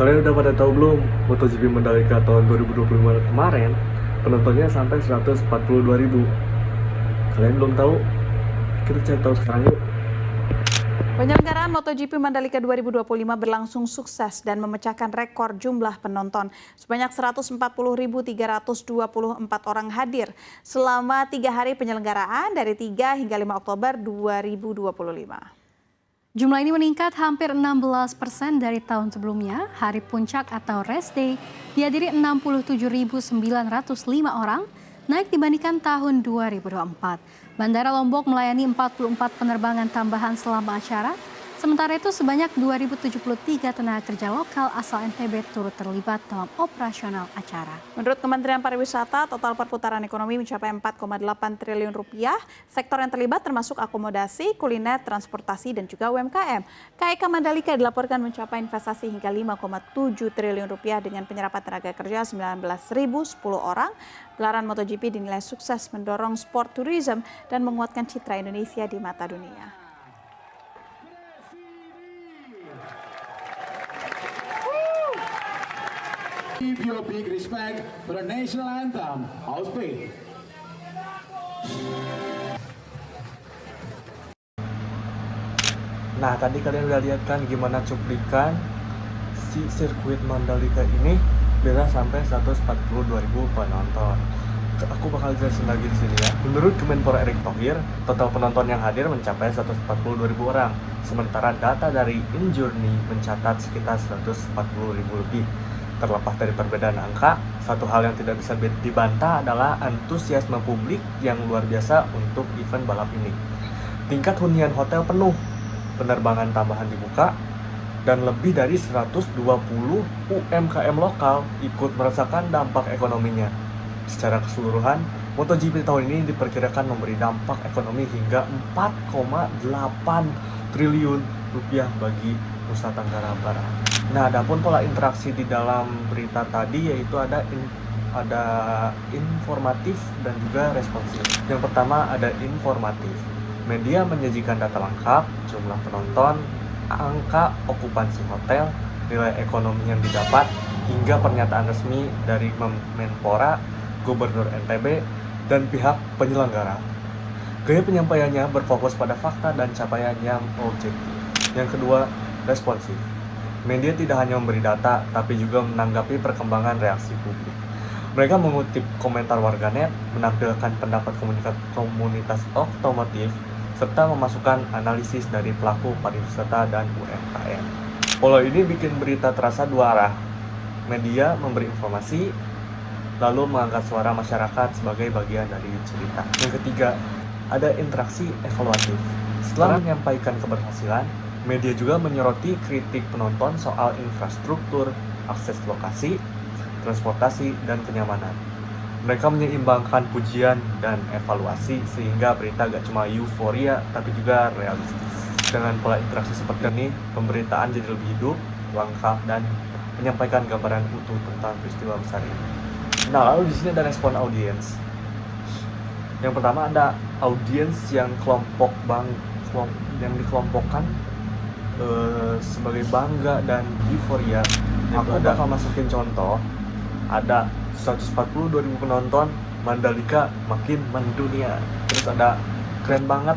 Kalian udah pada tahu belum, MotoGP Mandalika tahun 2025 kemarin penontonnya sampai 142.000. Kalian belum tahu? Kita cari tahu sekarang yuk. Penyelenggaraan MotoGP Mandalika 2025 berlangsung sukses dan memecahkan rekor jumlah penonton. Sebanyak 140.324 orang hadir selama 3 hari penyelenggaraan dari 3 hingga 5 Oktober 2025. Jumlah ini meningkat hampir 16% dari tahun sebelumnya. Hari puncak atau race day dihadiri 67.905 orang, naik dibandingkan tahun 2024. Bandara Lombok melayani 44 penerbangan tambahan selama acara. Sementara itu sebanyak 2.073 tenaga kerja lokal asal NTB turut terlibat dalam operasional acara. Menurut Kementerian Pariwisata, total perputaran ekonomi mencapai 4,8 triliun rupiah. Sektor yang terlibat termasuk akomodasi, kuliner, transportasi, dan juga UMKM. KEK Mandalika dilaporkan mencapai investasi hingga 5,7 triliun rupiah dengan penyerapan tenaga kerja 19.010 orang. Gelaran MotoGP dinilai sukses mendorong sport tourism dan menguatkan citra Indonesia di mata dunia. Give your big respect for the national anthem, Auspeed. Nah, tadi kalian udah lihat kan gimana cuplikan si sirkuit Mandalika ini bisa sampai 142.000 penonton. Aku bakal jelasin lagi di sini ya. Menurut Kemenpora Erick Thohir, total penonton yang hadir mencapai 140.000 orang. Sementara data dari InJourney mencatat sekitar 140.000 lebih. Terlepas dari perbedaan angka, satu hal yang tidak bisa dibantah adalah antusiasme publik yang luar biasa untuk event balap ini. Tingkat hunian hotel penuh, penerbangan tambahan dibuka, dan lebih dari 120 UMKM lokal ikut merasakan dampak ekonominya. Secara keseluruhan, MotoGP tahun ini diperkirakan memberi dampak ekonomi hingga 4,8 triliun rupiah bagi Nusa Tenggara Barat. Nah, adapun pola interaksi di dalam berita tadi yaitu ada informatif dan juga responsif. Yang pertama ada informatif. Media menyajikan data lengkap, jumlah penonton, angka okupansi hotel, nilai ekonomi yang didapat, hingga pernyataan resmi dari Menpora, Gubernur NTB, dan pihak penyelenggara. Gaya penyampaiannya berfokus pada fakta dan capaian yang objektif. Yang kedua, responsif. Media tidak hanya memberi data, tapi juga menanggapi perkembangan reaksi publik. Mereka mengutip komentar warganet, menampilkan pendapat komunitas otomotif, serta memasukkan analisis dari pelaku pariwisata dan UMKM. Pola ini bikin berita terasa dua arah. Media memberi informasi, lalu mengangkat suara masyarakat sebagai bagian dari cerita. Yang ketiga, ada interaksi evaluatif. Setelah menyampaikan keberhasilan, media juga menyoroti kritik penonton soal infrastruktur, akses lokasi, transportasi, dan kenyamanan. Mereka menyeimbangkan pujian dan evaluasi sehingga berita gak cuma euforia tapi juga realistis. Dengan pola interaksi seperti ini, pemberitaan jadi lebih hidup, lengkap, dan menyampaikan gambaran utuh tentang peristiwa besar ini. Nah, lalu di sini ada respon audiens. Yang pertama ada audiens yang yang dikelompokkan sebagai bangga dan euforia. Aku bakal masukin contoh. Ada 142.000 penonton, Mandalika makin mendunia. Terus ada keren banget,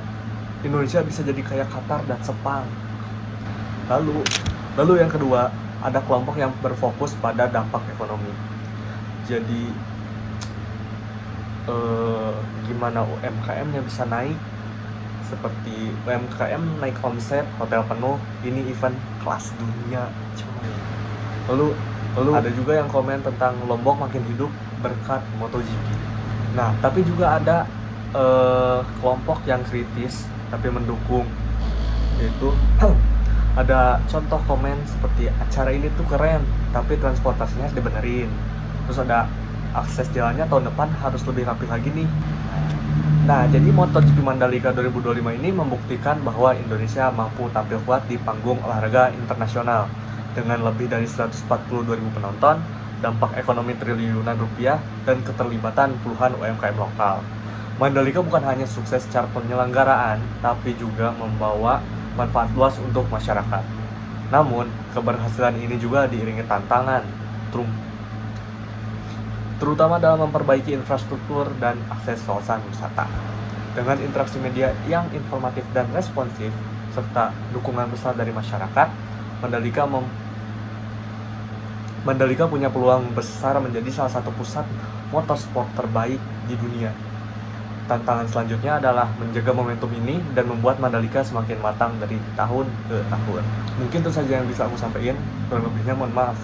Indonesia bisa jadi kayak Qatar dan Sepang. Lalu yang kedua, ada kelompok yang berfokus pada dampak ekonomi. Jadi gimana UMKM-nya bisa naik, seperti UMKM naik omset, hotel penuh, ini event kelas dunia coy. Lalu ada juga yang komen tentang Lombok makin hidup berkat MotoGP. Nah, tapi juga ada kelompok yang kritis tapi mendukung, yaitu ada contoh komen seperti acara ini tuh keren tapi transportasinya harus dibenerin. Terus ada akses jalannya tahun depan harus lebih rapi lagi nih. Nah, jadi MotoGP Mandalika 2025 ini membuktikan bahwa Indonesia mampu tampil kuat di panggung olahraga internasional. Dengan lebih dari 142.000 penonton, dampak ekonomi triliunan rupiah, dan keterlibatan puluhan UMKM lokal. Mandalika bukan hanya sukses secara penyelenggaraan, tapi juga membawa manfaat luas untuk masyarakat. Namun, keberhasilan ini juga diiringi tantangan, terutama dalam memperbaiki infrastruktur dan akses kawasan wisata. Dengan interaksi media yang informatif dan responsif, serta dukungan besar dari masyarakat, Mandalika punya peluang besar menjadi salah satu pusat motorsport terbaik di dunia. Tantangan selanjutnya adalah menjaga momentum ini dan membuat Mandalika semakin matang dari tahun ke tahun. Mungkin itu saja yang bisa aku sampaikan, kurang lebihnya mohon maaf.